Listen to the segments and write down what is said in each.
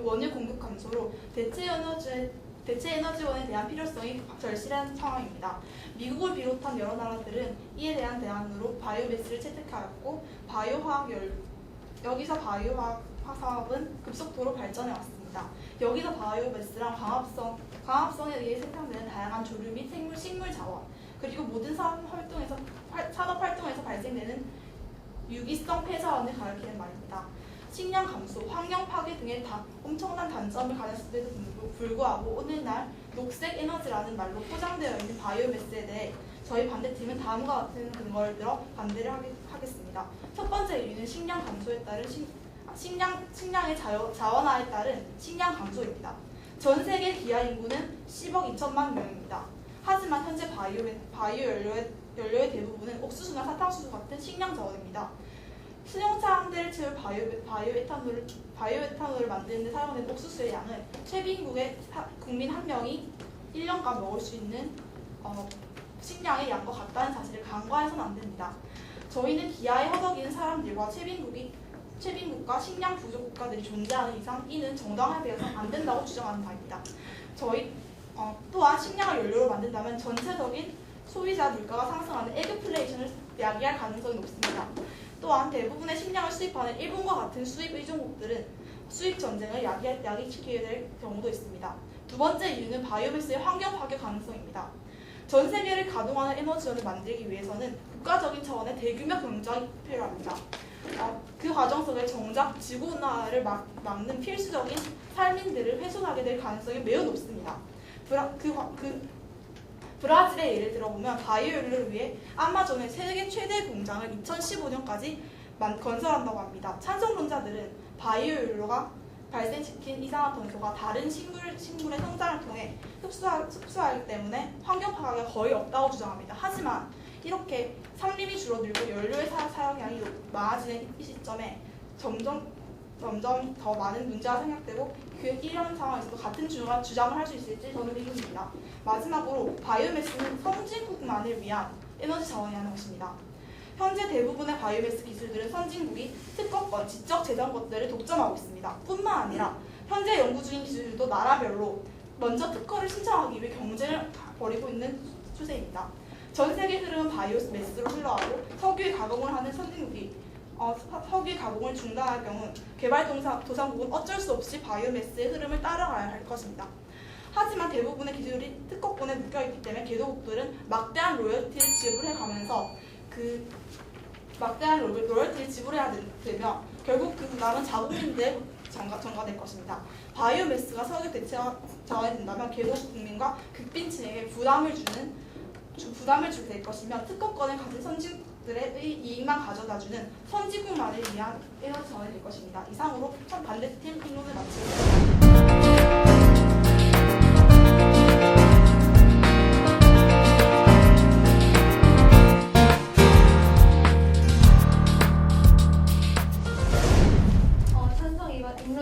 원유 공급 감소로 대체 에너지원에 대한 필요성이 절실한 상황입니다. 미국을 비롯한 여러 나라들은 이에 대한 대안으로 바이오매스를 채택하였고 여기서 바이오화학 사업은 급속도로 발전해 왔습니다. 여기서 바이오매스랑 광합성에 의해 생산되는 다양한 조류 및 식물 자원, 그리고 모든 산업 활동에서 발생되는 유기성 폐자원을 가리키는 말입니다. 식량 감소, 환경 파괴 등의 엄청난 단점을 가졌음에도 불구하고 오늘날 녹색 에너지라는 말로 포장되어 있는 바이오매스에 대해 저희 반대팀은 다음과 같은 근거를 들어 반대를 하겠습니다. 첫 번째 이유는 식량 감소에 따른 식량의 자원화에 따른 식량 감소입니다. 전 세계 기아 인구는 10억 2천만 명입니다. 하지만 현재 바이오 연료의 대부분은 옥수수나 사탕수수 같은 식량 자원입니다. 승용차 한 대를 채울 바이오에탄올을 만드는 데 사용되는 옥수수의 양은 최빈국의 국민 한 명이 1년간 먹을 수 있는 식량의 양과 같다는 사실을 간과해서는 안 됩니다. 저희는 기아에 허덕이는 사람들과 최빈국가 식량 부족 국가들이 존재하는 이상 이는 정당화되어서 안 된다고 주장하는 바입니다. 또한 식량을 연료로 만든다면 전체적인 소비자 물가가 상승하는 에그플레이션을 야기할 가능성이 높습니다. 또한 대부분의 식량을 수입하는 일본과 같은 수입 의존국들은 수입 전쟁을 야기시키게 될 경우도 있습니다. 두 번째 이유는 바이오매스의 환경 파괴 가능성입니다. 전 세계를 가동하는 에너지원을 만들기 위해서는 국가적인 차원의 대규모 경쟁이 필요합니다. 그 과정 속에 정작 지구온난화를 막는 필수적인 살민들을 훼손하게 될 가능성이 매우 높습니다. 브라질의 예를 들어보면 바이오연료를 위해 아마존의 세계 최대 공장을 2015년까지 건설한다고 합니다. 찬성론자들은 바이오연료가 발생시킨 이산화탄소가 다른 식물의 성장을 통해 흡수하기 때문에 환경 파괴가 거의 없다고 주장합니다. 하지만 이렇게 산림이 줄어들고 연료의 사용량이 많아지는 이 시점에 점점 더 많은 문제가 생각되고 이런 상황에서도 같은 주장을 할 수 있을지 저는 의문입니다. 마지막으로 바이오매스는 선진국만을 위한 에너지 자원이라는 것입니다. 현재 대부분의 바이오매스 기술들은 선진국이 특허권, 지적 재산권들을 독점하고 있습니다. 뿐만 아니라 현재 연구 중인 기술들도 나라별로 먼저 특허를 신청하기 위해 경쟁을 벌이고 있는 추세입니다. 전 세계 흐름은 바이오매스로 흘러가고 석유의 가공을 하는 선진국이 석유 가공을 중단할 경우 개발도상국은 어쩔 수 없이 바이오매스의 흐름을 따라가야 할 것입니다. 하지만 대부분의 기술이 특허권에 묶여있기 때문에 개도국들은 막대한 로열티를 지불해가면서 막대한 로열티를 지불해야 되며 결국 그 부담은 자국민들에 전가될 것입니다. 바이오매스가 석유 대체 자원이 된다면 개도국 국민과 극빈층에게 부담을 주게 될 것이며 특허권을 가진 선진국들의 이익만 가져다주는 선진국만을 위한 에너지 자원이 될 것입니다. 이상으로 첫 반대팀评论을 마치겠습니다.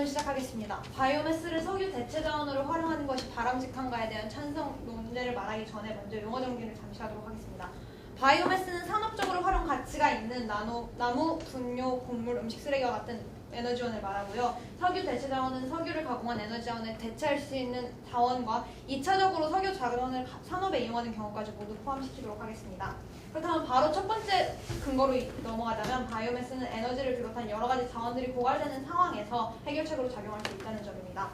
시작하겠습니다. 바이오매스를 석유 대체 자원으로 활용하는 것이 바람직한가에 대한 찬성 논제를 말하기 전에 먼저 용어 정리를 잠시 하도록 하겠습니다. 바이오매스는 산업적으로 활용 가치가 있는 나무, 분뇨, 곡물, 음식 쓰레기와 같은 에너지원을 말하고요. 석유 대체 자원은 석유를 가공한 에너지원을 대체할 수 있는 자원과 2차적으로 석유 자원을 산업에 이용하는 경우까지 모두 포함시키도록 하겠습니다. 그렇다면 바로 첫 번째 근거로 넘어가자면 바이오매스는 에너지를 비롯한 여러 가지 자원들이 고갈되는 상황에서 해결책으로 작용할 수 있다는 점입니다.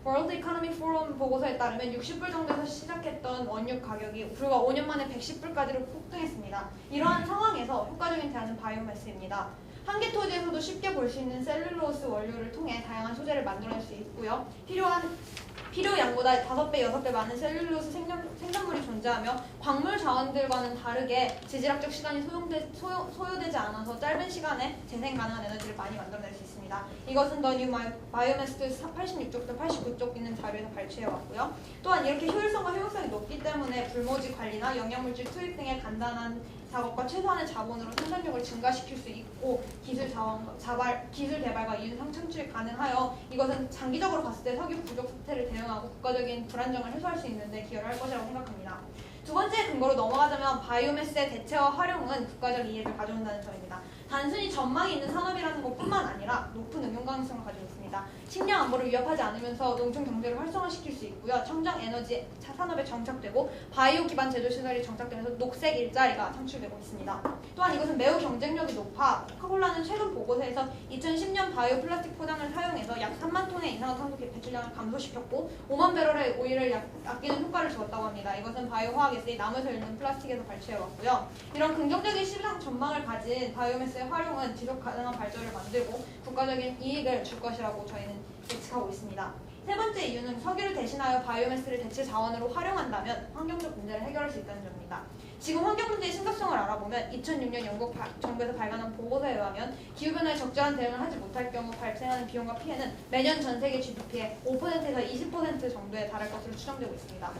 월드 이코노미 포럼 보고서에 따르면 60불 정도에서 시작했던 원유 가격이 불과 5년 만에 110불까지로 폭등했습니다. 이러한 상황에서 효과적인 대안은 바이오매스입니다. 한계 토지에서도 쉽게 볼 수 있는 셀룰로스 원료를 통해 다양한 소재를 만들어낼 수 있고요. 필요 양보다 5배, 6배 많은 셀룰로스 생산물이 존재하며 광물 자원들과는 다르게 지질학적 시간이 소요되지 않아서 짧은 시간에 재생 가능한 에너지를 많이 만들어낼 수 있습니다. 이것은 The New Biomass 86쪽부터 89쪽 있는 자료에서 발췌해왔고요. 또한 이렇게 효율성과 효용성이 높기 때문에 불모지 관리나 영양물질 투입 등의 간단한 작업과 최소한의 자본으로 생산력을 증가시킬 수 있고 기술 개발과 이윤 창출이 가능하여 이것은 장기적으로 봤을 때 석유 부족 사태를 대응하고 국가적인 불안정을 해소할 수 있는 데 기여를 할 것이라고 생각합니다. 두 번째 근거로 넘어가자면 바이오매스의 대체와 활용은 국가적 이익을 가져온다는 점입니다. 단순히 전망이 있는 산업이라는 것뿐만 아니라 높은 응용 가능성을 가지고 있습니다. 있습니다. 식량 안보를 위협하지 않으면서 농촌 경제를 활성화시킬 수 있고요. 청정 에너지 산업에 정착되고 바이오 기반 제조 시설이 정착되면서 녹색 일자리가 창출되고 있습니다. 또한 이것은 매우 경쟁력이 높아 코카콜라는 최근 보고서에서 2010년 바이오 플라스틱 포장을 사용해서 약 3만 톤의 이산화탄소 배출량을 감소시켰고 5만 배럴의 오일을 아끼는 효과를 주었다고 합니다. 이것은 바이오 화학에서의 나무에서 일어나는 플라스틱에서 발췌해왔고요. 이런 긍정적인 시장 전망을 가진 바이오매스의 활용은 지속 가능한 발전을 만들고 국가적인 이익을 줄 것이라고 저희는 예측하고 있습니다. 세 번째 이유는 석유를 대신하여 바이오매스를 대체 자원으로 활용한다면 환경적 문제를 해결할 수 있다는 점입니다. 지금 환경 문제의 심각성을 알아보면 2006년 영국 정부에서 발간한 보고서에 의하면 기후변화에 적절한 대응을 하지 못할 경우 발생하는 비용과 피해는 매년 전 세계 GDP의 5%에서 20% 정도에 달할 것으로 추정되고 있습니다.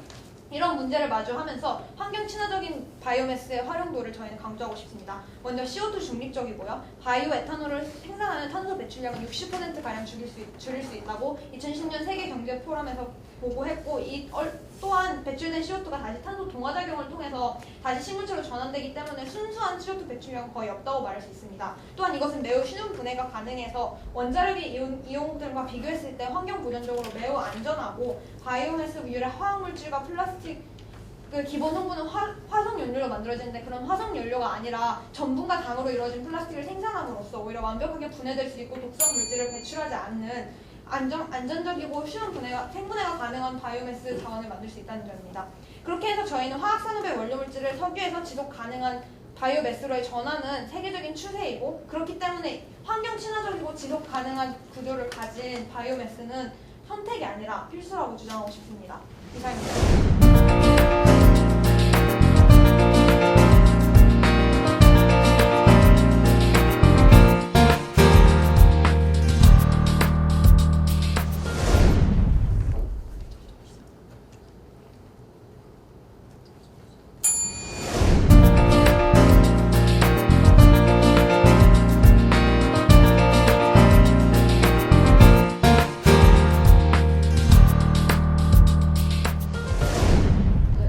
이런 문제를 마주하면서 환경 친화적인 바이오매스의 활용도를 저희는 강조하고 싶습니다. 먼저 CO2 중립적이고요. 바이오 에탄올을 생산하면 탄소 배출량을 60%가량 줄일 수 있다고 2010년 세계경제포럼에서 보고했고 또한 배출된 CO2가 다시 탄소 동화작용을 통해서 다시 식물체로 전환되기 때문에 순수한 CO2 배출량은 거의 없다고 말할 수 있습니다. 또한 이것은 매우 쉬운 분해가 가능해서 원자력의 이용들과 비교했을 때 환경 부전적으로 매우 안전하고 바이오매스 유래 화학물질과 플라스틱 그 기본 성분은 화석 연료로 만들어지는데 그런 화석 연료가 아니라 전분과 당으로 이루어진 플라스틱을 생산함으로써 오히려 완벽하게 분해될 수 있고 독성 물질을 배출하지 않는 안전적이고 쉬운 생분해가 가능한 바이오매스 자원을 만들 수 있다는 점입니다. 그렇게 해서 저희는 화학산업의 원료물질을 석유에서 지속 가능한 바이오매스로의 전환은 세계적인 추세이고 그렇기 때문에 환경 친화적이고 지속 가능한 구조를 가진 바이오매스는 선택이 아니라 필수라고 주장하고 싶습니다. 이상입니다.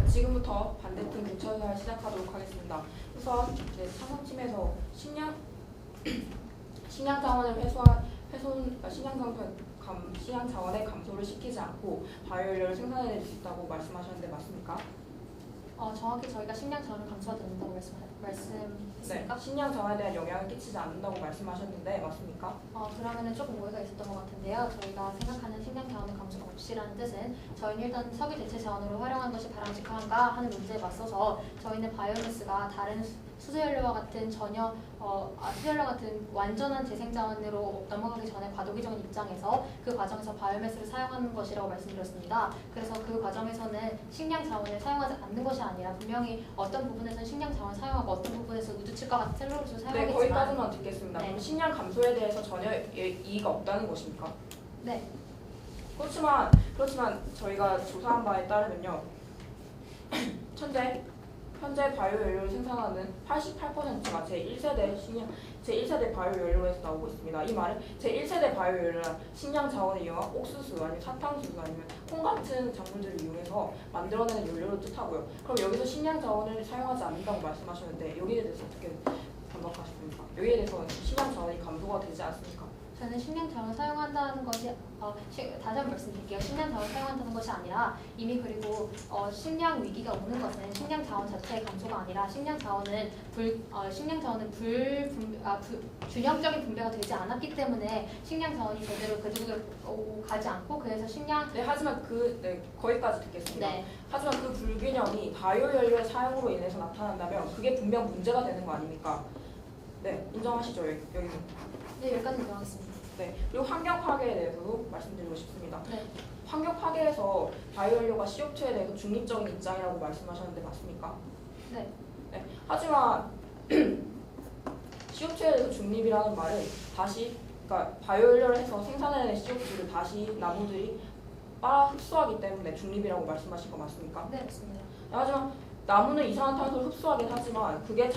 지금부터 반대팀 교차사를 시작하도록 하겠습니다. 우선 창업팀에서 식량 자원을 식량 자원의 감소를 시키지 않고 바이오연료를 생산해낼 수 있다고 말씀하셨는데 맞습니까? 정확히 저희가 식량 자원을 감소가 된다고 말씀했습니까? 네, 식량 자원에 대한 영향을 끼치지 않는다고 말씀하셨는데 맞습니까? 그러면은 조금 오해가 있었던 것 같은데요. 저희가 생각하는 식량 자원의 감소가 없이라는 뜻은 저희는 일단 석유 대체 자원으로 활용한 것이 바람직한가 하는 문제에 맞서서 저희는 바이오매스가 다른 수소연료와 같은 수소연료 같은 완전한 재생 자원으로 넘어가기 전에 과도기적인 입장에서 그 과정에서 바이오매스를 사용하는 것이라고 말씀드렸습니다. 그래서 그 과정에서는 식량 자원을 사용하지 않는 것이 아니라 분명히 어떤 부분에서는 식량 자원을 사용하고 어떤 부분에서 우드칩과 같은 셀룰로스를 사용하겠지만 네, 거기까지만 듣겠습니다. 네. 그럼 식량 감소에 대해서 전혀 이의가 없다는 것입니까? 네. 그렇지만 저희가 조사한 바에 따르면요. 현재 바이오연료를 생산하는 88%가 제1세대 바이오연료에서 나오고 있습니다. 이 말은 제1세대 바이오연료는 식량 자원을 이용한 옥수수 아니면 사탕수수 아니면 콩 같은 작물들을 이용해서 만들어내는 연료를 뜻하고요. 그럼 여기서 식량 자원을 사용하지 않는다고 말씀하셨는데 여기에 대해서 어떻게 반박하십니까? 여기에 대해서는 식량 자원이 감소가 되지 않습니까? 저는 식량 자원을 사용한다는 것이 다시 한번 말씀드릴게요. 식량 자원을 사용한다는 것이 아니라 이미 그리고 식량 위기가 오는 것은 식량 자원 자체의 감소가 아니라 식량 자원은 균형적인 분배가 되지 않았기 때문에 식량 자원이 제대로 그쪽으로 가지 않고 그래서 하지만 거기까지 듣겠습니다. 네. 하지만 그 불균형이 바이오연료의 사용으로 인해서 나타난다면 그게 분명 문제가 되는 거 아닙니까? 네, 인정하시죠? 여기는. 네, 여기까지 인정하겠습니다. 네, 그리고 환경 파괴에 대해서도 말씀드리고 싶습니다. 네. 환경 파괴에서 바이오연료가 CO2에 대해서 중립적인 입장이라고 말씀하셨는데 맞습니까? 네. 네. 하지만 CO2에 대해서 중립이라는 말은 그러니까 바이오연료를 해서 생산해낸 CO2를 다시 나무들이 빨아 흡수하기 때문에 중립이라고 말씀하신 거 맞습니까? 네, 맞습니다. 하지만 나무는 이산화탄소를 흡수하긴 하지만 그게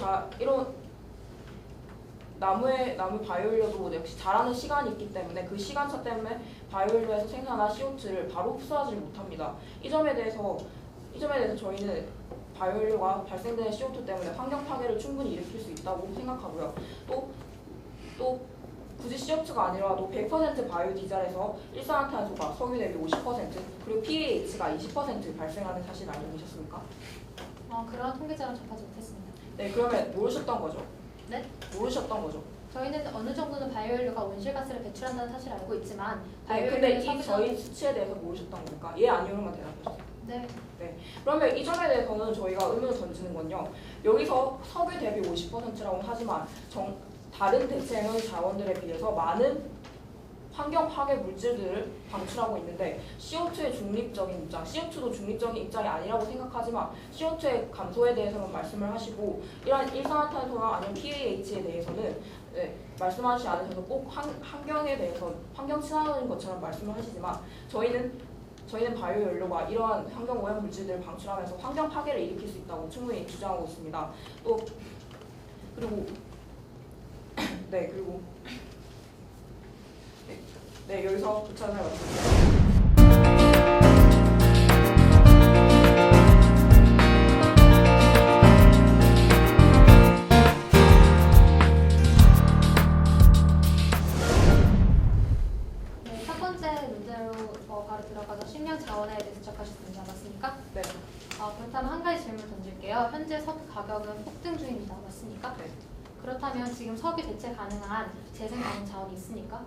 나무 바이오연료도 역시 자라는 시간이 있기 때문에 그 시간차 때문에 바이오연료에서 생산한 CO2를 바로 흡수하지 못합니다. 이 점에 대해서 저희는 바이오연료가 발생되는 CO2 때문에 환경 파괴를 충분히 일으킬 수 있다고 생각하고요. 또 굳이 CO2가 아니라도 100% 바이오 디젤에서 일산화탄소가 석유 대비 50% 그리고 PAH가 20% 발생하는 사실 알고 계셨습니까? 그런 통계자료 접하지 못했습니다. 네, 그러면 모르셨던 거죠? 네? 모르셨던 거죠? 저희는 어느 정도는 바이오연료가 온실가스를 배출한다는 사실을 알고 있지만 네, 근데 바이오연료는 이 저희 수치에 대해서 모르셨던 거니까 예 아니오로만 대답해주세요. 네. 그러면 이 점에 대해서는 저희가 의문을 던지는 건요. 여기서 석유 대비 50%라고 하지만 다른 대체 에너지 자원들에 비해서 많은 환경 파괴 물질들을 방출하고 있는데 CO2의 중립적인 입장, CO2도 중립적인 입장이 아니라고 생각하지만 CO2의 감소에 대해서는 말씀을 하시고 이러한 일산화탄소나 아니면 PAH에 대해서는 말씀하시지 않으셔서 꼭 환경에 대해서 환경 친화적인 것처럼 말씀을 하시지만 저희는 바이오 연료가 이러한 환경 오염 물질들을 방출하면서 환경 파괴를 일으킬 수 있다고 충분히 주장하고 있습니다. 또 그리고 여기서 부차를 마칩니다. 네, 첫 번째 문제로 바로 들어가서 식량 자원에 대해서 지적하셨습니다. 맞습니까? 네. 그렇다면 한 가지 질문 던질게요. 현재 석유 가격은 폭등 중입니다. 맞습니까? 네. 그렇다면 지금 석유 대체 가능한 재생 가능 자원이 있습니까?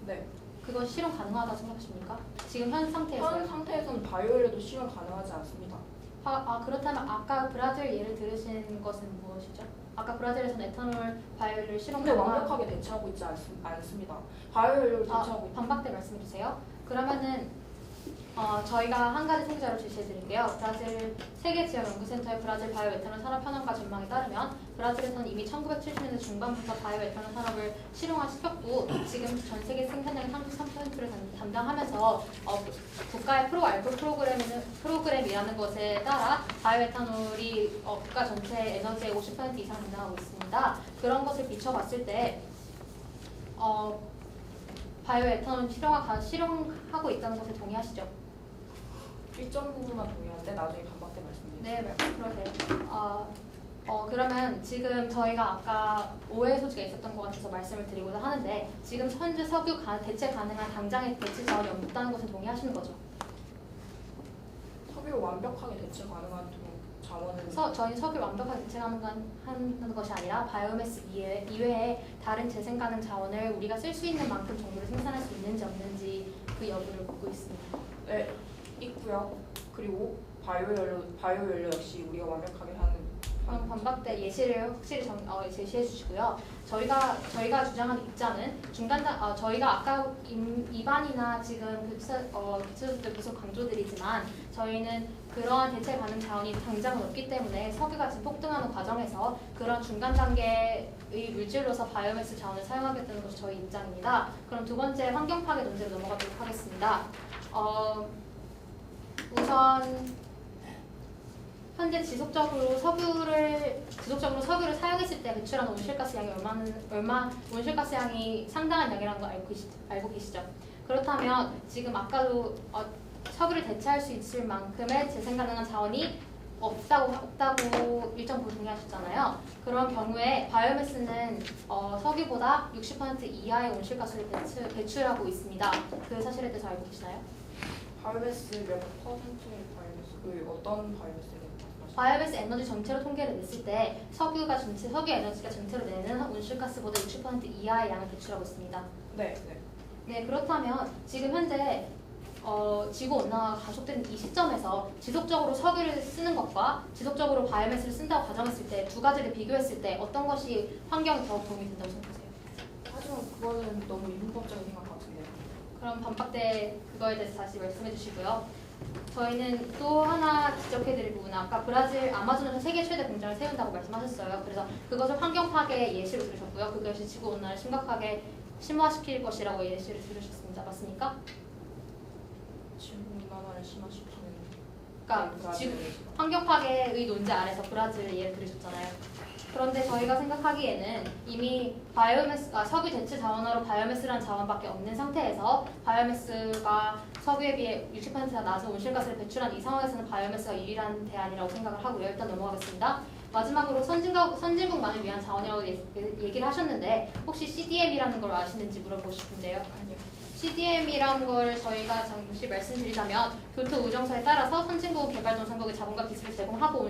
네. 그것이 실현 가능하다고 생각하십니까? 지금 현 현 상태에서 상태에서는 바이오 연료도 실현 가능하지 않습니다. 그렇다면 아까 브라질 예를 들으신 것은 무엇이죠? 아까 브라질에서는 에탄올 바이오를 실현 근데 가능한 완벽하게 대체하고 있지 않습니다. 바이오 연료를 대체하고 있다. 반박대 말씀해 주세요. 그러면은 저희가 한 가지 통계자료 제시해 드릴게요. 브라질 세계지역연구센터의 브라질 바이오 에탄올 산업 현황과 전망에 따르면 브라질에서는 이미 1970년대 중반부터 바이오 에탄올 산업을 실용화시켰고 지금 전 세계 생산량의 33%를 담당하면서 국가의 프로알콜 프로그램이라는 것에 따라 바이오 에탄올이 국가 전체 에너지의 50% 이상 담당하고 있습니다. 그런 것을 비춰봤을 때 바이오 에탄올 실용하고 있다는 것에 동의하시죠? 일정 부분만 동의하는데 나중에 반박대 말씀드릴게요. 네, 그러세요. 그러면 지금 저희가 아까 오해 소지가 있었던 것 같아서 말씀을 드리고자 하는데 지금 현재 석유 대체 가능한 당장의 대체 자원이 없다는 것에 동의하시는 거죠? 석유를 완벽하게 대체 가능한 자원은 저희는 석유를 완벽하게 대체 가능한 것이 아니라 바이오매스 이외에 다른 재생 가능 자원을 우리가 쓸 수 있는 만큼 정도를 생산할 수 있는지 없는지 그 여부를 묻고 있습니다. 네, 있고요. 그리고 바이오 연료 역시 우리가 완벽하게 하는 그럼 반박대 예시를 확실히 제시해 주시고요. 저희가 주장하는 입장은 저희가 아까 이반이나 지금 교수들 계속 강조드리지만 저희는 그러한 대체 가능 자원이 당장은 없기 때문에 석유가 지금 폭등하는 과정에서 그런 중간 단계의 물질로서 바이오매스 자원을 사용하겠다는 것이 저희 입장입니다. 그럼 두 번째 환경 파괴 논제로 넘어가도록 하겠습니다. 우선 현재 지속적으로 석유를 사용했을 때 배출하는 온실가스 양이 온실가스 양이 상당한 양이라는 거 알고 계시죠? 그렇다면 지금 아까도 석유를 대체할 수 있을 만큼의 재생 가능한 자원이 없다고 일정 부분 동의하셨잖아요. 그런 경우에 바이오매스는 석유보다 60% 이하의 온실가스를 배출하고 있습니다. 그 사실에 대해서 알고 계시나요? 바이오매스 몇 퍼센트의 바이오매스? 어떤 바이오매스에 바이오매스 에너지 전체로 통계를 냈을 때 석유 에너지가 전체로 내는 온실가스보다 60% 이하의 양을 배출하고 있습니다. 네, 그렇다면 지금 현재 지구 온난화가 가속된 이 시점에서 지속적으로 석유를 쓰는 것과 지속적으로 바이오매스를 쓴다고 가정했을 때 두 가지를 비교했을 때 어떤 것이 환경에 더 도움이 된다고 생각하세요? 하지만 그거는 너무 이분법적인 생각 같은데요. 그럼 반박대 그거에 대해서 다시 말씀해 주시고요. 저희는 또 하나 지적해드릴 부분은 아까 브라질 아마존에서 세계 최대 공장을 세운다고 말씀하셨어요. 그래서 그것을 환경 파괴 예시로 들으셨고요. 그것이 지구 온난화를 심각하게 심화시킬 것이라고 예시를 들으셨습니다. 맞습니까? 지구 온난화를 심화시키는 그러니까 환경 파괴의 논제 아래서 브라질 예를 들으셨잖아요. 그런데 저희가 생각하기에는 이미 석유 대체 자원으로 바이오매스라는 자원밖에 없는 상태에서 바이오매스가 석유에 비해 60%가 낮은 온실가스를 배출한 이 상황에서는 바이오매스가 유일한 대안이라고 생각을 하고요. 일단 넘어가겠습니다. 마지막으로 선진국만을 위한 자원이라고 얘기를 하셨는데 혹시 CDM이라는 걸 아시는지 물어보고 싶은데요. 아니요. CDM이라는 걸 저희가 잠시 말씀드리자면 교토 우정서에 따라서 선진국 개발도상국의 자본과 기술을 제공하고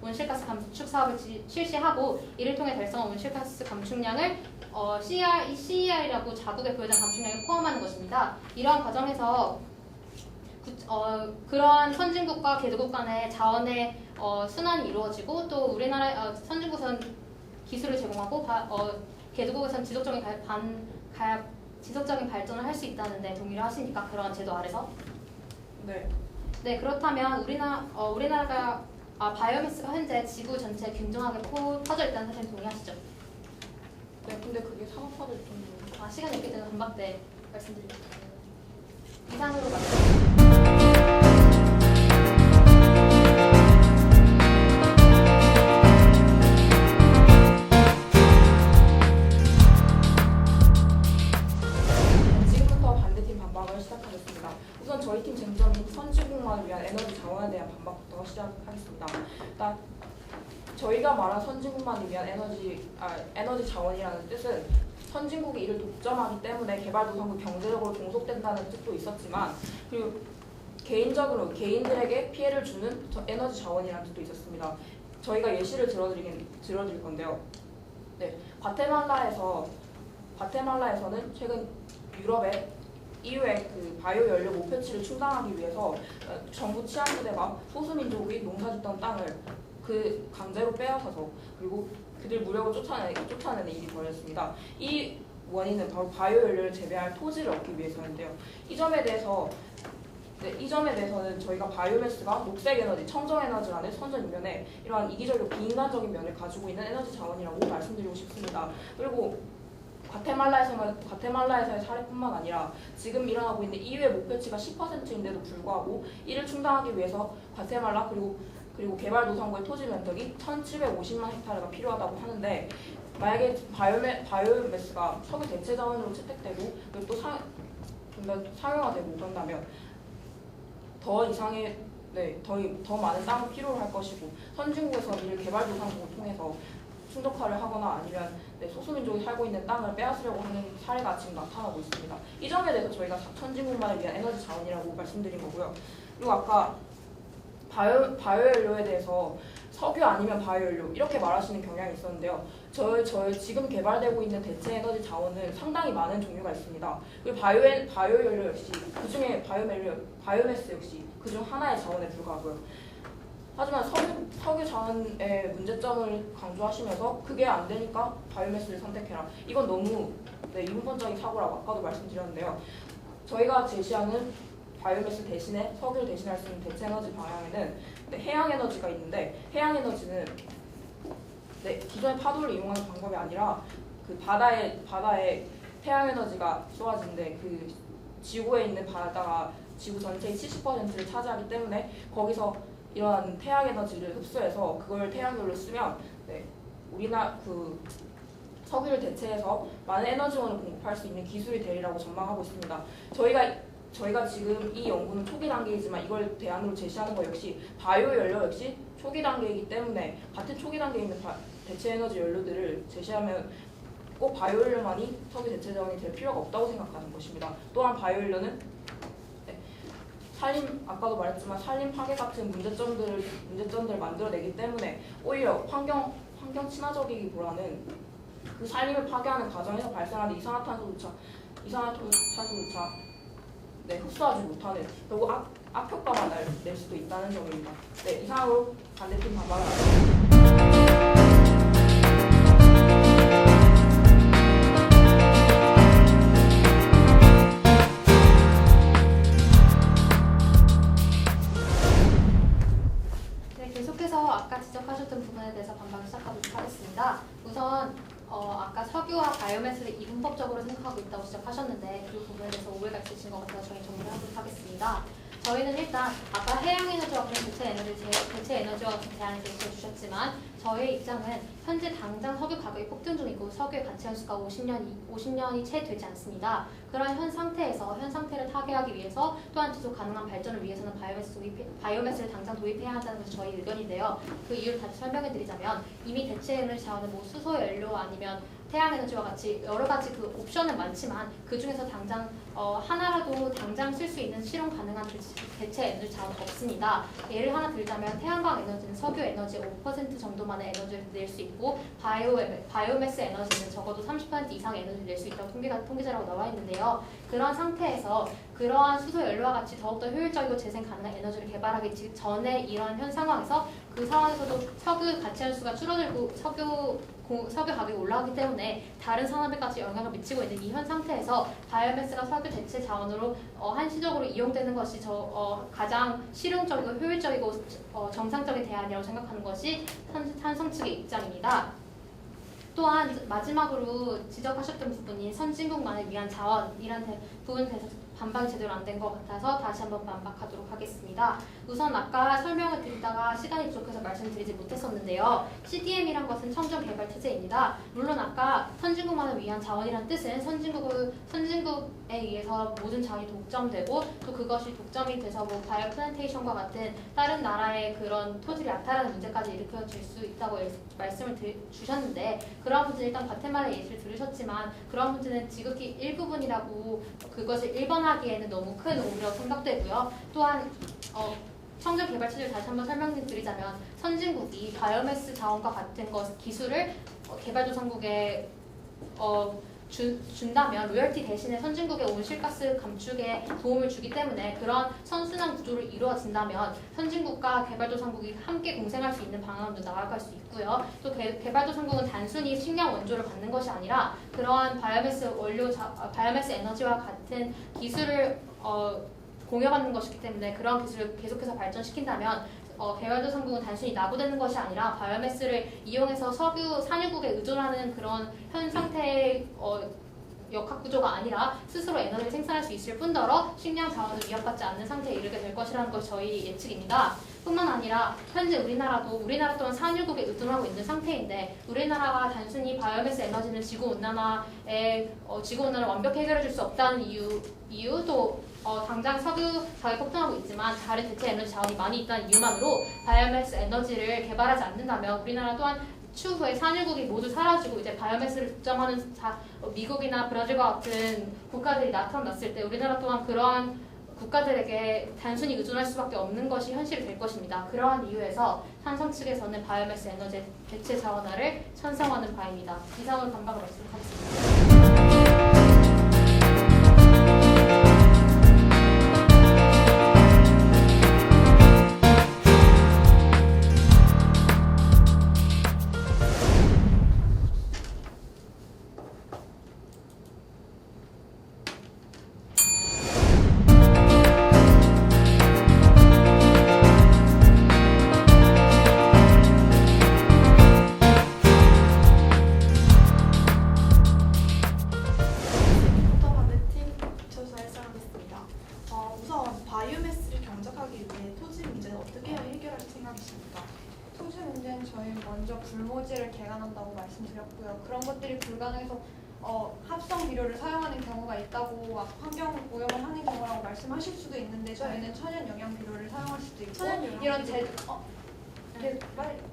온실가스 감축 사업을 실시하고 이를 통해 달성한 온실가스 감축량을 CER이라고 자국의 부여장 감축량에 포함하는 것입니다. 이러한 과정에서 그러한 선진국과 개도국 간의 자원의 순환이 이루어지고 또 우리나라 선진국은 기술을 제공하고 개도국에서는 지속적인 발전을 할 수 있다는데 동의를 하시니까 그러한 제도 아래서 네. 네 그렇다면 우리나라가 바이오매스가 현재 지구 전체에 균등하게 퍼져 있다는 사실 동의하시죠? 네, 근데 그게 산업화될 정도로. 시간이 있기 때문에 금방 때 말씀드릴게요. 이상으로 마치겠습니다. 지금부터 반대팀 반박을 시작하겠습니다. 우선 저희 팀 쟁점인 선진국만을 위한 에너지 자원에 대한 반박부터 시작하겠습니다. 일단 저희가 말한 선진국만을 위한 에너지 자원이라는 뜻은 선진국이 이를 독점하기 때문에 개발도상국 경제적으로 종속된다는 뜻도 있었지만 그리고 개인들에게 피해를 주는 에너지 자원이라는 뜻도 있었습니다. 저희가 예시를 들어드릴 건데요. 네, 과테말라에서는 최근 유럽의 EU의 그 바이오 연료 목표치를 충당하기 위해서 정부 치안부대가 소수민족이 농사짓던 땅을 그 강제로 빼앗아서 그리고 그들 무력을 쫓아내는 일이 벌어졌습니다. 이 원인은 바로 바이오 연료를 재배할 토지를 얻기 위해서인데요. 이 점에 대해서는 저희가 바이오매스가 녹색 에너지, 청정 에너지라는 선전 이면에 이러한 이기적이고 비인간적인 면을 가지고 있는 에너지 자원이라고 말씀드리고 싶습니다. 그리고 과테말라에서의 사례뿐만 아니라 지금 일어나고 있는 EU의 목표치가 10%인데도 불구하고 이를 충당하기 위해서 과테말라 그리고 개발도상국의 토지 면적이 1,750만 헥타르가 필요하다고 하는데 만약에 바이오매스가 석유 대체 자원으로 채택되고 그리고 또 상용화되고 그런다면 더 많은 땅이 필요로 할 것이고 선진국에서 이를 개발도상국을 통해서 충족화를 하거나 아니면 소수민족이 살고 있는 땅을 빼앗으려고 하는 사례가 지금 나타나고 있습니다. 이 점에 대해서 저희가 선진국만을 위한 에너지 자원이라고 말씀드린 거고요. 그리고 아까 바이오연료에 대해서 석유 아니면 바이오연료 이렇게 말하시는 경향이 있었는데요. 저희 지금 개발되고 있는 대체 에너지 자원은 상당히 많은 종류가 있습니다. 그리고 바이오연료 역시 그중에 바이오매스 역시 그중 하나의 자원에 불과하고요. 하지만 석유 자원의 문제점을 강조하시면서 그게 안 되니까 바이오매스를 선택해라. 이건 너무 이분법적인 사고라고 아까도 말씀드렸는데요. 저희가 제시하는 바이오매스 대신에 석유를 대신할 수 있는 대체 에너지 방향에는 해양 에너지가 있는데 해양 에너지는 기존의 파도를 이용하는 방법이 아니라 그 바다에 태양 에너지가 쏘아지는데 그 지구에 있는 바다가 지구 전체의 70%를 차지하기 때문에 거기서 이러한 태양 에너지를 흡수해서 그걸 태양열로 쓰면 우리나라 석유를 대체해서 많은 에너지원을 공급할 수 있는 기술이 되리라고 전망하고 있습니다. 저희가 지금 이 연구는 초기 단계이지만 이걸 대안으로 제시하는 것 역시 바이오 연료 역시 초기 단계이기 때문에 같은 초기 단계에 있는 대체 에너지 연료들을 제시하면 꼭 바이오 연료만이 석유 대체 자원이 될 필요가 없다고 생각하는 것입니다. 또한 바이오 연료는 아까도 말했지만 산림 파괴 같은 문제점들을 만들어내기 때문에 오히려 환경 친화적이기보다는 그 산림을 파괴하는 과정에서 발생하는 이산화탄소조차 흡수하지 못하는 결국 악효과만 낼 수도 있다는 점입니다. 이상으로 반대팀 반박을 하겠습니다. 계속해서 아까 지적하셨던 부분에 대해서 반박을 시작하도록 하겠습니다. 우선 아까 석유와 바이오매스를 이분법적으로 생각하고 있다고 지적하셨는데 그 부분에 대해서 오해가 있으신 것 같아서 저희 정리를 하도록 하겠습니다. 저희는 일단 아까 해양에너지와 같은 대체 에너지와 같은 제안을 제시해 주셨지만 저희의 입장은 현재 당장 석유 가격이 폭등 중이고 석유의 가치 연수가 50년이 채 되지 않습니다. 그런 현 상태를 타개하기 위해서 또한 지속 가능한 발전을 위해서는 바이오매스를 당장 도입해야 한다는 것이 저희 의견인데요. 그 이유를 다시 설명해 드리자면 이미 대체 에너지 자원은 뭐 수소 연료 아니면 태양에너지와 같이 여러 가지 그 옵션은 많지만 그 중에서 당장 하나라도 당장 쓸 수 있는 실용 가능한 대체 에너지 자원은 없습니다. 예를 하나 들자면 태양광 에너지는 석유 에너지의 5% 정도만의 에너지를 낼 수 있고 바이오매스 에너지는 적어도 30% 이상의 에너지를 낼 수 있다고 통계자료가 나와 있는데요. 그런 상태에서 그러한 수소 연료와 같이 더욱더 효율적이고 재생 가능한 에너지를 개발하기 전에 이런 현 상황에서 그 상황에서도 석유 가치 연수가 줄어들고 석유 가격이 올라가기 때문에 다른 산업에까지 영향을 미치고 있는 이 현 상태에서 바이오매스가 석유 대체 자원으로 한시적으로 이용되는 것이 가장 실용적이고 효율적이고 정상적인 대안이라고 생각하는 것이 찬성 측의 입장입니다. 또한 마지막으로 지적하셨던 부분인 선진국만을 위한 자원이란 부분에 대해서 반박이 제대로 안 된 것 같아서 다시 한번 반박하도록 하겠습니다. 우선 아까 설명을 드리다가 시간이 부족해서 말씀드리지 못했었는데요. CDM이란 것은 청정개발체제입니다. 물론 아까 선진국만을 위한 자원이란 뜻은 선진국에 의해서 모든 자원이 독점되고 또 그것이 독점이 돼서 뭐 바이오 플랜테이션과 같은 다른 나라의 그런 토지를 약탈하는 문제까지 일으켜질 수 있다고 말씀을 주셨는데 그런 문제는 일단 과테말라 예시를 들으셨지만 그런 문제는 지극히 일부분이라고 그것을 일반화하기에는 너무 큰 오류라고 생각되고요. 또한 청정개발체제를 다시 한번 설명드리자면 선진국이 바이오매스 자원과 같은 기술을 개발도상국에 준다면 로열티 대신에 선진국의 온실가스 감축에 도움을 주기 때문에 그런 선순환 구조를 이루어진다면 선진국과 개발도상국이 함께 공생할 수 있는 방안도 나아갈 수 있고요. 또 개발도상국은 단순히 식량 원조를 받는 것이 아니라 그러한 바이오매스 에너지와 같은 기술을 공유받는 것이기 때문에 그런 기술을 계속해서 발전시킨다면 개발도상국은 단순히 낙오되는 것이 아니라 바이오매스를 이용해서 석유 산유국에 의존하는 그런 현 상태의 역학구조가 아니라 스스로 에너지를 생산할 수 있을 뿐더러 식량 자원을 위협받지 않는 상태에 이르게 될 것이라는 것이 저희 예측입니다. 뿐만 아니라 현재 우리나라 또한 산유국에 의존하고 있는 상태인데 우리나라가 단순히 바이오매스 에너지는 지구온난화를 완벽히 해결해 줄 수 없다는 이유도 당장 석유 가격이 폭등하고 있지만 다른 대체 에너지 자원이 많이 있다는 이유만으로 바이오매스 에너지를 개발하지 않는다면 우리나라 또한 추후에 산유국이 모두 사라지고 이제 바이오매스를 독점하는 미국이나 브라질과 같은 국가들이 나타났을 때 우리나라 또한 그러한 국가들에게 단순히 의존할 수밖에 없는 것이 현실이 될 것입니다. 그러한 이유에서 찬성 측에서는 바이오매스 에너지 대체 자원화를 찬성하는 바입니다. 이상으로 반박을 말씀드리겠습니다. 불모지를 개간한다고 말씀드렸고요. 그런 것들이 불가능해서 합성 비료를 사용하는 경우가 있다고 막 환경 오염을 하는 경우라고 말씀하실 수도 있는데 저희는 천연 영양 비료를 사용할 수도 있고 이런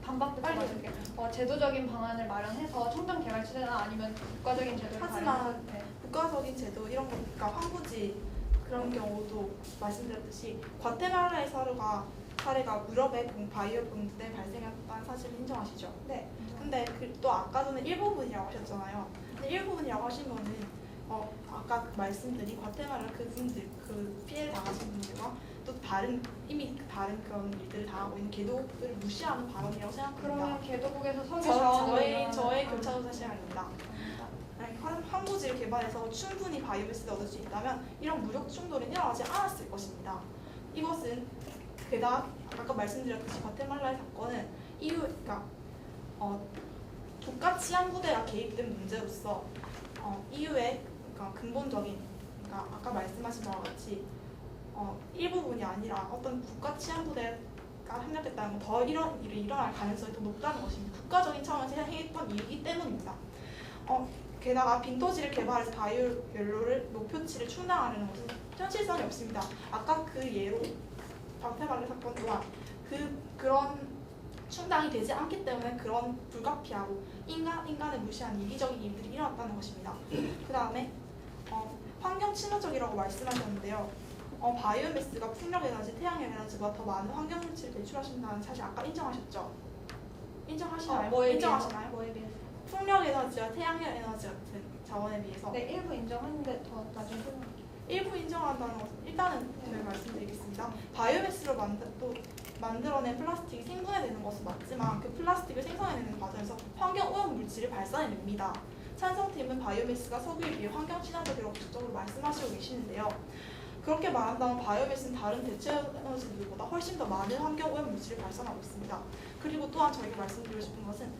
반박도 들어줄게요. 제도적인 방안을 마련해서 청정 개발 체제나 아니면 국가적인 제도를 하지만 국가적인 제도 이런 거 그러니까 황부지 그런 경우도 말씀드렸듯이 과테말라의 사례가 무렵에 바이오 붕괴 발생했다는 사실을 인정하시죠? 네. 근데 또 아까 전에 일부분이라고 하셨잖아요. 근데 일부분이라고 하신 거는 아까 말씀드린 과테말라 그분들 그 피해를 당하신 분들과 또 이미 다른 그런 일들을 당하고 있는 개도국들을 무시하는 발언이라고 생각합니다. 그러면 개도국에서 석유 자원을 저의 교차조사 시간입니다. 황무지를 개발해서 충분히 바이오매스를 얻을 수 있다면 이런 무력 충돌은 일어나지 않았을 것입니다. 이것은 게다가 아까 말씀드렸듯이 과테말라의 사건은 그러니까 국가 치안부대가 개입된 문제로서 이후에 그러니까 근본적인 그러니까 아까 말씀하신 바와 같이 일부분이 아니라 아니라 어떤 국가 치안 부대가 합력했다는 건 더 이런 일이 일어날 가능성이 더 높다는 것입니다. 국가적인 차원에서 해했던 일이기 때문입니다. 게다가 빈토지를 개발해서 바이오 연료를 목표치를 충당하려는 것은 현실성이 없습니다. 아까 그 예로 방패막을 사건 또한 그런 충당이 되지 않기 때문에 그런 불가피하고 인간을 무시한 이기적인 일들이 일어났다는 것입니다. 그 다음에 환경 친화적이라고 말씀하셨는데요. 바이오매스가 풍력에너지, 태양에너지보다 더 많은 환경물질을 배출하신다는 사실 아까 인정하셨죠? 인정하시나요? 인정하시나요? 뭐에 비해서? 풍력에너지와 태양에너지 같은 자원에 비해서 네, 일부 인정하는데 더 나중에 설명할게요. 일부 인정한다는 것은 일단은 제가 말씀드리겠습니다. 바이오매스로 만들어낸 플라스틱이 생분해되는 것은 맞지만 그 플라스틱을 생산해내는 과정에서 환경오염 물질을 발산해냅니다. 찬성팀은 바이오매스가 석유에 비해 환경 친화적이라고 적극적으로 말씀하시고 계시는데요. 그렇게 말한다면 바이오매스는 다른 대체 에너지들보다 훨씬 더 많은 환경오염 물질을 발산하고 있습니다. 그리고 또한 저희가 말씀드리고 싶은 것은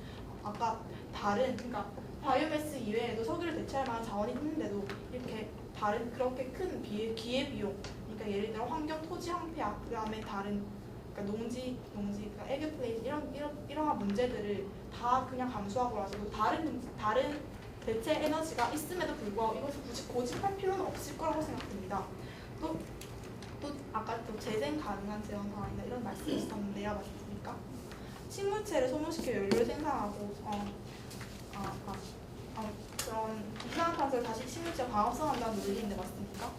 아까 그러니까 바이오매스 이외에도 석유를 대체할 만한 자원이 있는데도 이렇게 다른 그렇게 큰 기회비용, 그러니까 예를 들어 환경 토지 황폐화, 그다음에 다른 그러니까 농지, 그러니까 에그 플레이스 이러한 문제들을 다 그냥 감수하고 나서 다른 대체 에너지가 있음에도 불구하고 이것을 굳이 고집할 필요는 없을 거라고 생각됩니다. 또 아까 또 재생 가능한 재원 상황이나 이런 말씀이 있었는데요, 맞습니까? 식물체를 소모시켜 연료를 생산하고 그런 이산화탄소를 다시 식물체가 광합성한다는 논리인데 맞습니까?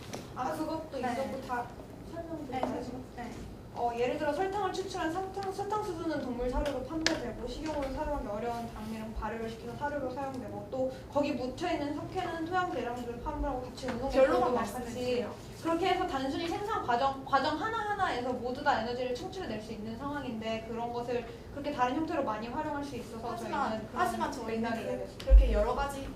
그것도 네. 있었고 다 설명드릴까요? 예를 들어 설탕을 추출한 사탕수수는 동물 사료로 판매되고 식용으로 사용하기 어려운 당밀은 발효를 시켜서 사료로 사용되고 또 거기 묻혀있는 석회는 토양 대량주를 판매하고 같이 결론만 같이 말씀해주세요. 그렇게 해서 단순히 생산 과정 하나하나에서 모두 다 에너지를 충출해낼 수 있는 상황인데 그런 것을 그렇게 다른 형태로 많이 활용할 수 있어서 하지만 저희는 맥락이에요. 그렇게 여러 가지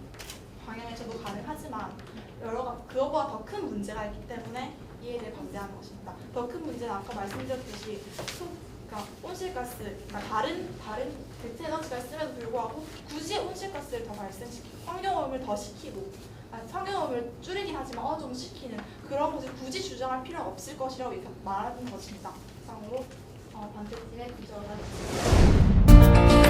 방향에서도 가능하지만 그거보다 더 큰 문제가 있기 때문에 이에 대해 반대하는 것입니다. 더 큰 문제는 아까 말씀드렸듯이 그러니까 온실가스, 그러니까 다른 대체 에너지가 있음에도 불구하고 굳이 온실가스를 더 발생시키고 환경오염을 더 시키고 환경오염을 줄이긴 하지만 어느 정도 시키는 그런 것을 굳이 주장할 필요는 없을 것이라고 말하는 것입니다. 이상으로 반대팀의 구조를 하겠습니다.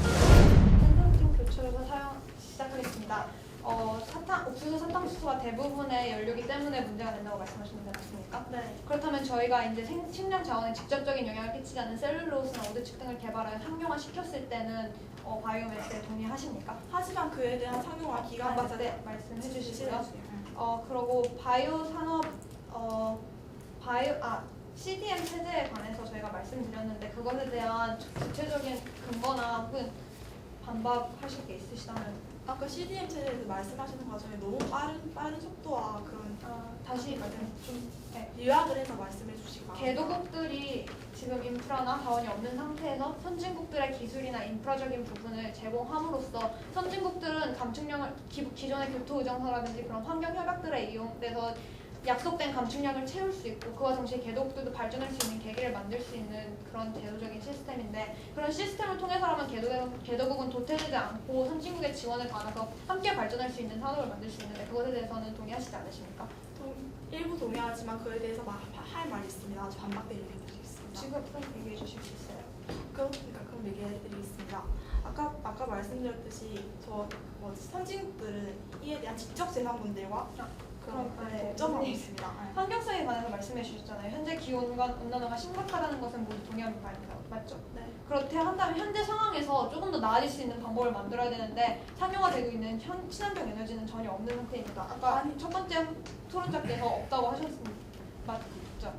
산성팀 교체해서 사용 시작하겠습니다. 옥수수 사탕수수가 대부분의 연료기 때문에 문제가 된다고 말씀하셨는데 맞습니까? 네. 그렇다면 저희가 이제 식량 자원에 직접적인 영향을 끼치지 않는 셀룰로스나 우드칩 등을 개발하여 상용화 시켰을 때는 바이오매스에 동의하십니까? 하지만 그에 대한 상용화 기간에 맞을 때 말씀해 주시고요. 주시고요. 그리고 바이오 산업 CDM 체제에 관해서 저희가 말씀드렸는데 그것에 대한 구체적인 근거나 혹은 반박하실 게 있으시다면 아까 CDM 체제에서 말씀하시는 과정에 너무 빠른 속도와 그런 다시 좀 네. 요약을 해서 말씀해 주시기 바랍니다. 개도국들이 지금 인프라나 자원이 없는 상태에서 선진국들의 기술이나 인프라적인 부분을 제공함으로써 선진국들은 감축량을 기존의 교토 의정서라든지 그런 환경 협약들에 이용돼서 약속된 감축량을 채울 수 있고 그와 동시에 개도국들도 발전할 수 있는 계기를 만들 수 있는 그런 제도적인 시스템인데 그런 시스템을 통해서라면 개도국은 도태되지 않고 선진국의 지원을 받아서 함께 발전할 수 있는 산업을 만들 수 있는데 그것에 대해서는 동의하시지 않으십니까? 일부 동의하지만 그에 대해서 할 말이 있습니다. 아주 반박되는 얘기 드리겠습니다. 지금 얘기해 주실 수 있어요. 그럼 얘기해 드리겠습니다. 아까 말씀드렸듯이 선진국들은 이에 대한 지적 재산분들과 그런 독점하고 있습니다. 환경성에 관해서 말씀해 주셨잖아요. 현재 기온과 온난화가 심각하다는 것은 모두 동의하는 바입니다. 맞죠? 네. 그렇게 한다면 현재 상황에서 조금 더 나아질 수 있는 방법을 만들어야 되는데 상용화되고 있는 친환경 에너지는 전혀 없는 상태입니다. 아까 첫 번째 토론자께서 없다고 하셨습니다. 맞죠?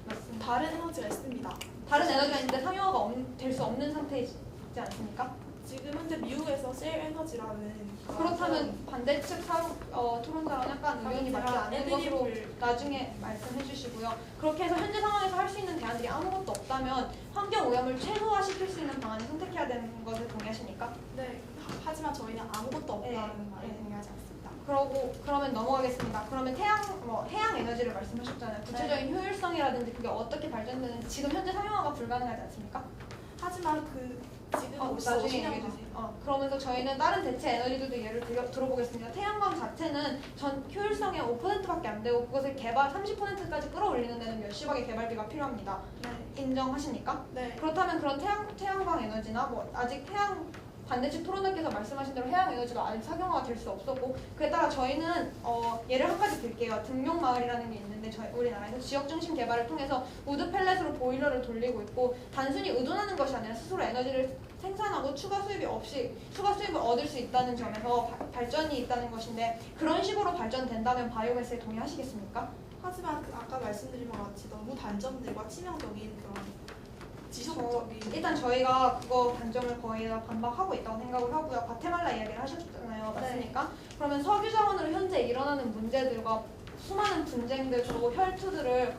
맞습니다. 다른 에너지가 있습니다. 다른 에너지가 있는데 상용화가 될 수 없는 상태이지 않습니까? 지금 현재 미국에서 셀 에너지라는 그렇다면 반대 측 토론자랑 약간 의견이 맞지 않는 것으로 나중에 말씀해 주시고요. 그렇게 해서 현재 상황에서 할 수 있는 대안들이 아무것도 없다면 환경 오염을 최소화시킬 수 있는 방안을 선택해야 되는 것을 동의하십니까? 네. 하지만 저희는 아무것도 없다는 네. 말에 동의하지 않습니다. 그러면 넘어가겠습니다. 그러면 해양 에너지를 말씀하셨잖아요. 구체적인 효율성이라든지 그게 어떻게 발전되는지 지금 현재 상용화가 불가능하지 않습니까? 하지만 지금 나중에 신형 얘기해 주세요. 그러면서 저희는 다른 대체 에너지들도 예를 들어보겠습니다. 태양광 자체는 전 효율성의 5%밖에 안 되고 그것을 개발 30%까지 끌어올리는 데는 몇십억의 개발비가 필요합니다. 네. 인정하십니까? 네. 그렇다면 그런 태양광 에너지나 뭐 아직 반대측 토론자께서 말씀하신 대로 해양 에너지가 아직 사경화가 될 수 없었고 그에 따라 저희는 예를 한 가지 들게요. 등용마을이라는 게 있는데 우리나라에서 지역 중심 개발을 통해서 우드 펠렛으로 보일러를 돌리고 있고 단순히 의존하는 것이 아니라 스스로 에너지를 생산하고 추가 수입을 얻을 수 있다는 점에서 발전이 있다는 것인데 그런 식으로 발전된다면 바이오매스에 동의하시겠습니까? 하지만 아까 말씀드린 것 같이 너무 단점들과 치명적인 그런 지속적인 일단 저희가 그거 단점을 거의 다 반박하고 있다고 생각을 하고요. 과테말라 이야기를 하셨잖아요. 맞습니까? 그러면 석유 자원으로 현재 일어나는 문제들과 수많은 분쟁들 그리고 혈투들을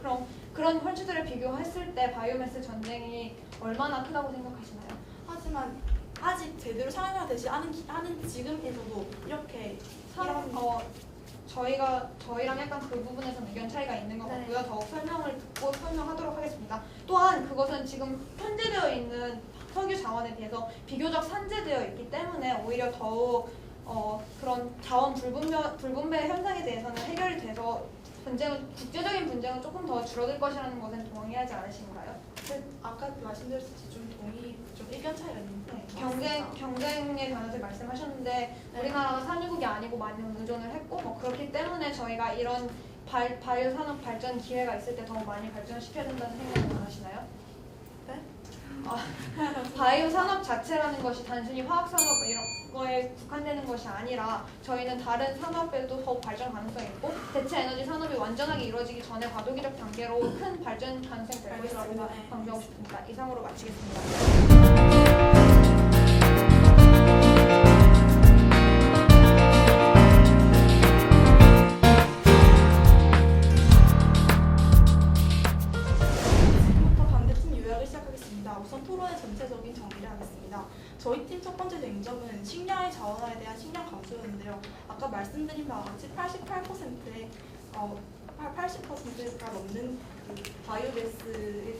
그런 혈투들을 비교했을 때 바이오매스 전쟁이 얼마나 크다고 생각하시나요? 하지만 아직 제대로 사용되지 않은 지금에서도 이렇게 저희랑 약간 그 부분에서는 의견 차이가 있는 것 네. 같고요. 더욱 설명을 듣고 설명하도록 하겠습니다. 또한 그것은 지금 현재되어 있는 석유 자원에 비해서 비교적 산재되어 있기 때문에 오히려 더욱 그런 자원 불분배 현상에 대해서는 해결이 돼서 국제적인 분쟁은 조금 더 줄어들 것이라는 것은 동의하지 않으신가요? 아까 말씀드렸듯이 좀 의견 차이가 있는데 경쟁에 관해서 말씀하셨는데 네. 우리나라가 산유국이 아니고 많이 의존을 했고 그렇기 때문에 저희가 이런 바이오 산업 발전 기회가 있을 때 더 많이 발전시켜야 된다는 생각은 안 하시나요? 네? 바이오 산업 자체라는 것이 단순히 화학 산업 이런 거에 국한되는 것이 아니라 저희는 다른 산업에도 더욱 발전 가능성이 있고 대체 에너지 산업이 완전하게 이루어지기 전에 과도기적 단계로 큰 발전 가능성이 될 것이라고 알겠습니다. 네. 강조하고 싶습니다. 이상으로 마치겠습니다. 지금부터 반대팀 요약을 시작하겠습니다. 우선 토론의 전체적인 정리를 하겠습니다. 저희 팀 첫 번째 쟁점은 식량의 자원화에 대한 식량 감소였는데요. 아까 말씀드린 바와 같이 80%가 넘는 그 바이오매스의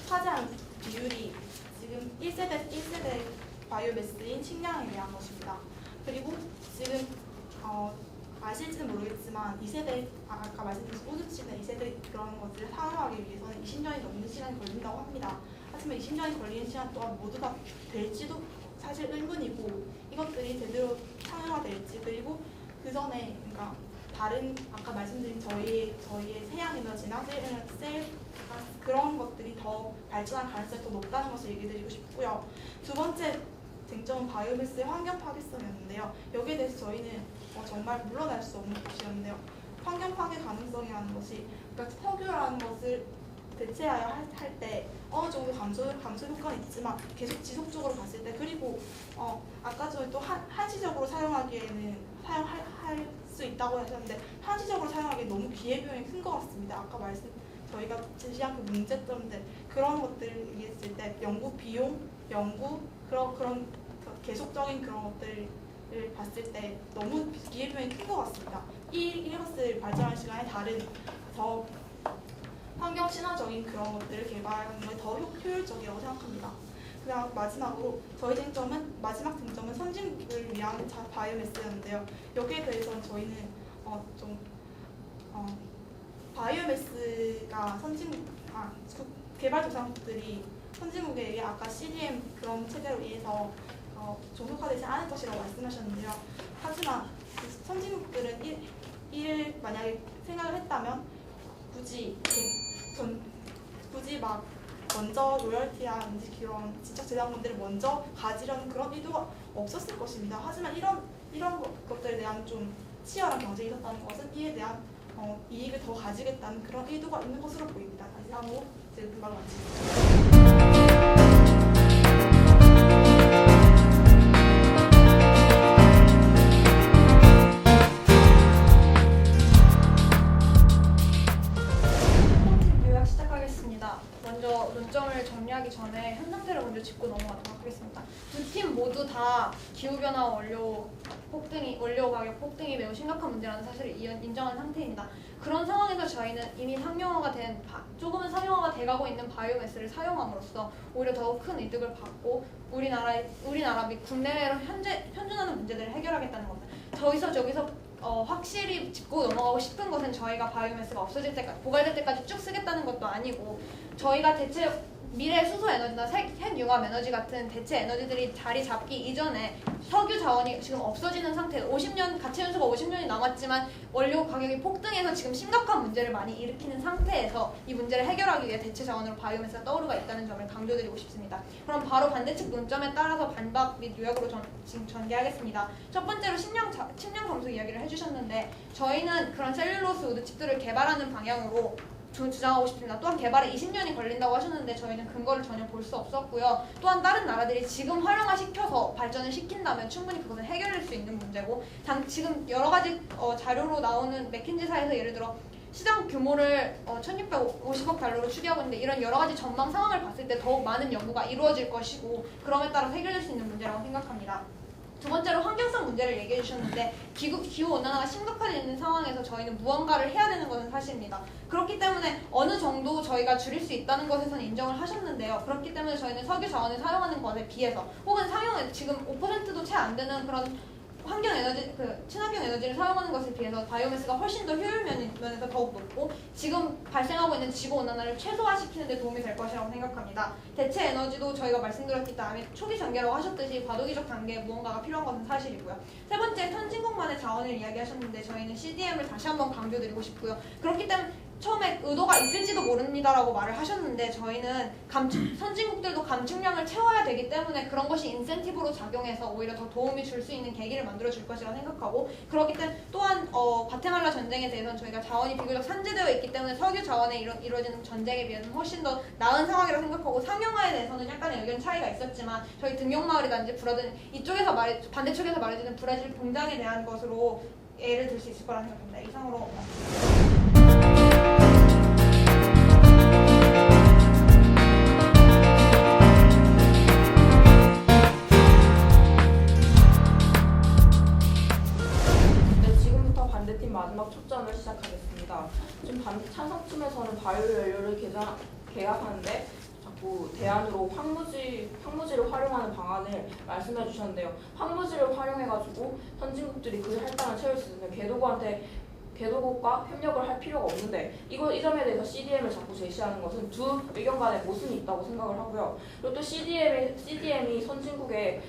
차지한 비율이 지금 1세대 바이오매스인 식량에 대한 것입니다. 그리고 지금 아실지는 모르겠지만 2세대 아까 말씀드린 우드칩이나 2세대 그런 것들을 사용하기 위해서는 20년이 넘는 시간이 걸린다고 합니다. 하지만 20년이 걸리는 시간 동안 모두 다 될지도 사실 의문이고 이것들이 제대로 상용화될지 그리고 그 전에 그러니까 다른 아까 말씀드린 저희의 해양 에너지나 셀 그런 것들이 더 발전할 가능성이 더 높다는 것을 얘기드리고 싶고요. 두 번째 쟁점은 바이오매스의 환경 파괴성이었는데요. 여기에 대해서 저희는 정말 물러날 수 없는 것이었는데요. 환경 파괴 가능성이라는 것이 그러니까 석유라는 것을 대체하여 할 때 어느 정도 감소 효과는 있지만 계속 지속적으로 봤을 때 그리고 아까 전에 또 한시적으로 사용하기에는 사용할 수 있다고 하셨는데 한시적으로 사용하기 너무 기회비용이 큰 것 같습니다. 아까 저희가 제시한 그 문제점들 그런 것들을 얘기했을 때 연구 비용, 그런 계속적인 그런 것들을 봤을 때 너무 기회비용이 큰 것 같습니다. 이것을 발전할 시간에 다른 더 환경 친화적인 그런 것들을 개발하는 게 더 효율적이라고 생각합니다. 그다음 마지막으로 마지막 쟁점은 선진국을 위한 바이오매스였는데요. 여기에 대해서는 저희는 바이오매스가 개발도상국들이 선진국에게 아까 CDM 그런 체제로 의해서 종속화되지 않을 것이라고 말씀하셨는데요. 하지만 선진국들은 이를 만약에 생각을 했다면 굳이 막 먼저 로열티라든지 그런 지적재산권들을 먼저 가지려는 그런 의도가 없었을 것입니다. 하지만 이런 것들에 대한 좀 치열한 경쟁이 있었다는 것은 이에 대한 이익을 더 가지겠다는 그런 의도가 있는 것으로 보입니다. 이상으로 제 말을 마치겠습니다. 요약 시작하겠습니다. 먼저 논점을 정리 정리하기 전에 현 상태를 먼저 짚고 넘어가도록 하겠습니다. 두 팀 모두 다 기후변화 원료 가격 폭등이 매우 심각한 문제라는 사실을 인정한 상태입니다. 그런 상황에서 저희는 이미 조금은 상용화가 돼가고 있는 바이오매스를 사용함으로써 오히려 더욱 큰 이득을 받고 우리나라 및 국내외로 현존하는 문제들을 해결하겠다는 겁니다. 저기서 확실히 짚고 넘어가고 싶은 것은 저희가 바이오매스가 없어질 때까지 고갈될 때까지 쭉 쓰겠다는 것도 아니고 저희가 대체 미래 수소 에너지나 핵융합 에너지 같은 대체 에너지들이 자리 잡기 이전에 석유 자원이 지금 없어지는 상태 50년 가치 연수가 50년이 남았지만 원료 가격이 폭등해서 지금 심각한 문제를 많이 일으키는 상태에서 이 문제를 해결하기 위해 대체 자원으로 바이오매스가 떠오르고 있다는 점을 강조드리고 싶습니다. 그럼 바로 반대측 논점에 따라서 반박 및 요약으로 지금 전개하겠습니다. 첫 번째로 식량 감소 이야기를 해주셨는데 저희는 그런 셀룰로스 우드 칩들을 개발하는 방향으로 주장하고 싶습니다. 또한 개발에 20년이 걸린다고 하셨는데 저희는 근거를 전혀 볼 수 없었고요. 또한 다른 나라들이 지금 활용화시켜서 발전을 시킨다면 충분히 그것은 해결될 수 있는 문제고 지금 여러 가지 자료로 나오는 맥킨지사에서 예를 들어 시장 규모를 1650억 달러로 추계하고 있는데 이런 여러 가지 전망 상황을 봤을 때 더욱 많은 연구가 이루어질 것이고 그럼에 따라 해결될 수 있는 문제라고 생각합니다. 두 번째로 환경성 문제를 얘기해 주셨는데 기후온난화가 심각해지는 상황에서 저희는 무언가를 해야 되는 것은 사실입니다. 그렇기 때문에 어느 정도 저희가 줄일 수 있다는 것에서는 인정을 하셨는데요. 그렇기 때문에 저희는 석유 자원을 사용하는 것에 비해서 혹은 지금 5%도 채 안 되는 그런 친환경 에너지를 사용하는 것에 비해서 바이오매스가 훨씬 더 효율 면에서 더욱 높고 지금 발생하고 있는 지구온난화를 최소화시키는 데 도움이 될 것이라고 생각합니다. 대체 에너지도 저희가 말씀드렸기 때문에 초기 단계라고 하셨듯이 과도기적 단계에 무언가가 필요한 것은 사실이고요. 세 번째, 선진국만의 자원을 이야기하셨는데 저희는 CDM을 다시 한번 강조드리고 싶고요. 그렇기 때문에 처음에 의도가 있을지도 모릅니다라고 말을 하셨는데 저희는 선진국들도 감축량을 채워야 되기 때문에 그런 것이 인센티브로 작용해서 오히려 더 도움이 줄 수 있는 계기를 만들어줄 것이라 생각하고 그렇기 때문에 또한 과테말라 전쟁에 대해서는 저희가 자원이 비교적 산재되어 있기 때문에 석유 자원에 이루어지는 전쟁에 비해서는 훨씬 더 나은 상황이라고 생각하고 상용화에 대해서는 약간의 의견 차이가 있었지만 저희 등용마을이라든지 이쪽에서 반대쪽에서 말해주는 브라질 공장에 대한 것으로 예를 들 수 있을 거라 생각합니다. 이상으로 반대팀 마지막 초점을 시작하겠습니다. 지금 찬성팀에서는 바이오연료를 계약하는데 자꾸 대안으로 황무지를 활용하는 방안을 말씀해 주셨는데요. 황무지를 활용해가지고 선진국들이 그 할당을 채울 수 있는 개도국과 협력을 할 필요가 없는데 이 점에 대해서 CDM을 자꾸 제시하는 것은 두 의견 간에 모순이 있다고 생각을 하고요. 그리고 또 CDM이 선진국의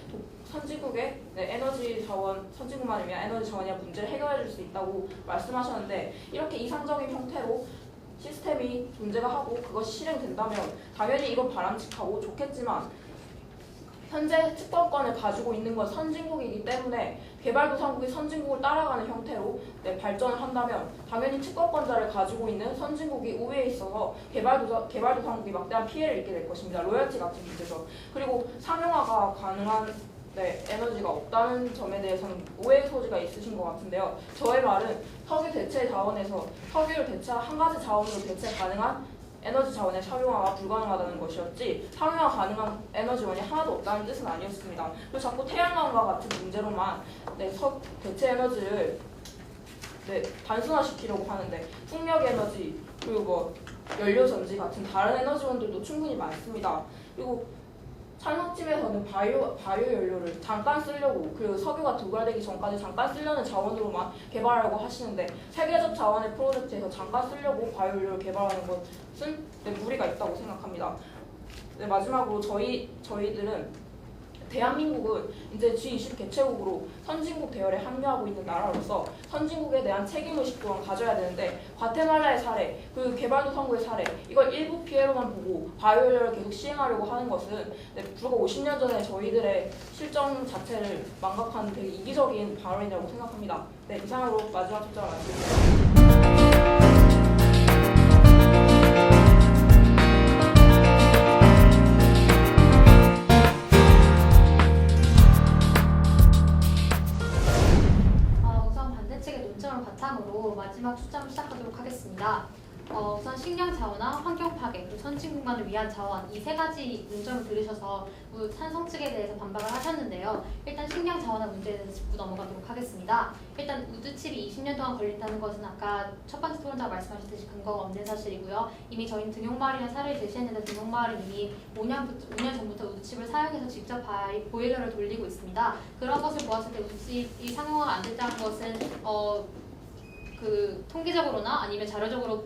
에너지 자원, 선진국만을 위한 에너지 자원이나 문제를 해결해 줄 수 있다고 말씀하셨는데 이렇게 이상적인 형태로 시스템이 존재가 하고 그것이 실행된다면 당연히 이건 바람직하고 좋겠지만 현재 특권권을 가지고 있는 건 선진국이기 때문에 개발도상국이 선진국을 따라가는 형태로 발전을 한다면 당연히 특권권자를 가지고 있는 선진국이 우위에 있어서 개발도상국이 막대한 피해를 입게 될 것입니다. 로열티 같은 문제죠. 그리고 상용화가 가능한 에너지가 없다는 점에 대해서는 오해의 소지가 있으신 것 같은데요. 저의 말은 석유를 한 가지 자원으로 대체 가능한 에너지 자원의 상용화가 불가능하다는 것이었지 상용화 가능한 에너지원이 하나도 없다는 뜻은 아니었습니다. 그리고 자꾸 태양광과 같은 문제로만 대체 에너지를 단순화시키려고 하는데 풍력 에너지 그리고 연료전지 같은 다른 에너지원들도 충분히 많습니다. 그리고 찬성팀에서는 바이오 연료를 잠깐 쓰려고 그리고 석유가 도달되기 전까지 잠깐 쓰려는 자원으로만 개발하려고 하시는데 세계적 자원의 프로젝트에서 잠깐 쓰려고 바이오 연료를 개발하는 것은 무리가 있다고 생각합니다. 마지막으로 저희들은 대한민국은 이제 G20 개최국으로 선진국 대열에 합류하고 있는 나라로서 선진국에 대한 책임의식 또한 가져야 되는데 과테말라의 사례, 그리고 개발도상국의 사례 이걸 일부 피해로만 보고 바이오연료를 계속 시행하려고 하는 것은 불과 50년 전에 저희들의 실정 자체를 망각하는 되게 이기적인 발언이라고 생각합니다. 이상으로 마지막 초점을 마치겠습니다. 바탕으로 마지막 초점을 시작하도록 하겠습니다. 우선 식량 자원화, 환경 파괴, 그리고 선진 공간을 위한 자원 이 세 가지 문점을 들으셔서 찬성 측에 대해서 반박을 하셨는데요. 일단 식량 자원화 문제에 대해서 짚고 넘어가도록 하겠습니다. 일단 우드칩이 20년 동안 걸린다는 것은 아까 첫 번째 토론자가 말씀하셨듯이 근거가 없는 사실이고요. 이미 저희는 등용마을이나 사례를 제시했는데 등용마을은 이미 5년 전부터 우드칩을 사용해서 직접 보일러를 돌리고 있습니다. 그런 것을 보았을 때 우드칩이 상용화가 안 됐다는 것은 그 통계적으로나 아니면 자료적으로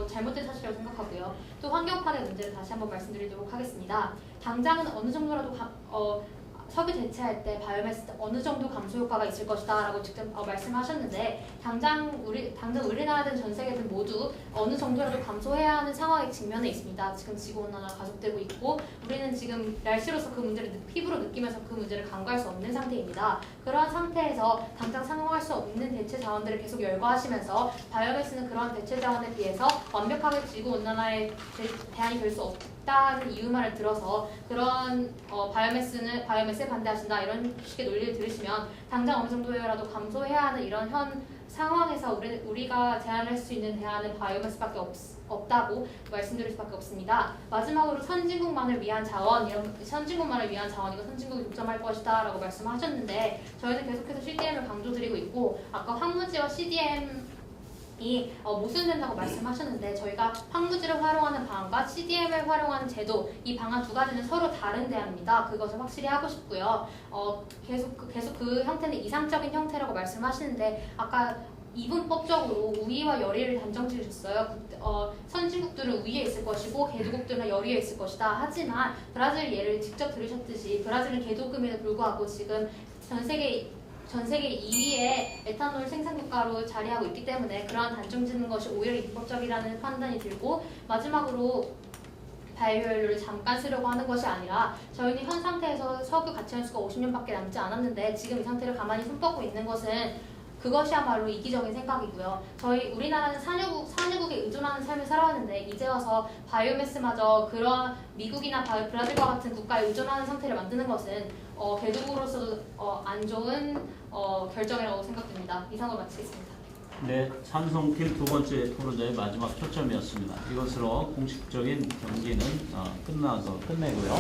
잘못된 사실이라고 생각하고요. 또 환경 파괴 문제를 다시 한번 말씀드리도록 하겠습니다. 당장은 어느 정도라도 석유 대체할 때 바이오매스 어느 정도 감소 효과가 있을 것이다라고 직접 말씀하셨는데 당장 우리나라든 전 세계든 모두 어느 정도라도 감소해야 하는 상황에 직면해 있습니다. 지금 지구 온난화가 가속되고 있고 우리는 지금 날씨로서 그 문제를 피부로 느끼면서 그 문제를 간과할 수 없는 상태입니다. 그러한 상태에서 당장 상용할 수 없는 대체 자원들을 계속 열거하시면서 바이오매스는 그런 대체 자원에 비해서 완벽하게 지구 온난화에 대안이 될 수 없다는 이유만을 들어서 그런 바이오매스에 반대하신다 이런 식의 논리를 들으시면 당장 어느 정도라도 감소해야 하는 이런 현 상황에서 우리가 제안할 수 있는 대안은 바이오매스밖에 없다고 말씀드릴 수밖에 없습니다. 마지막으로 선진국만을 위한 자원, 선진국만을 위한 자원이고 선진국이 독점할 것이다라고 말씀하셨는데 저희는 계속해서 CDM을 강조드리고 있고 아까 황무지와 CDM이 모순된다고 말씀하셨는데 저희가 황무지를 활용하는 방안과 CDM을 활용하는 제도 이 방안 두 가지는 서로 다른 대안입니다. 그것을 확실히 하고 싶고요. 계속 그 형태는 이상적인 형태라고 말씀하시는데 아까 이분법적으로 우위와 열의를 단정 지으셨어요. 선진국들은 우위에 있을 것이고 개도국들은 열의에 있을 것이다. 하지만 브라질 예를 직접 들으셨듯이 브라질은 개도국임에도 불구하고 지금 전 세계 2위의 에탄올 생산 국가로 자리하고 있기 때문에 그러한 단정 짓는 것이 오히려 입법적이라는 판단이 들고 마지막으로 바이오연료를 잠깐 쓰려고 하는 것이 아니라 저희는 현 상태에서 석유 가치 연수가 50년밖에 남지 않았는데 지금 이 상태를 가만히 손뻗고 있는 것은 그것이야말로 이기적인 생각이고요. 우리나라는 산유국에 의존하는 삶을 살아왔는데 이제 와서 바이오매스마저 그런 미국이나 브라질과 같은 국가에 의존하는 상태를 만드는 것은 개도국으로서도 안 좋은 결정이라고 생각됩니다. 이상으로 마치겠습니다. 네, 찬성팀 두 번째 토론자의 마지막 초점이었습니다. 이것으로 공식적인 경기는 끝내고요.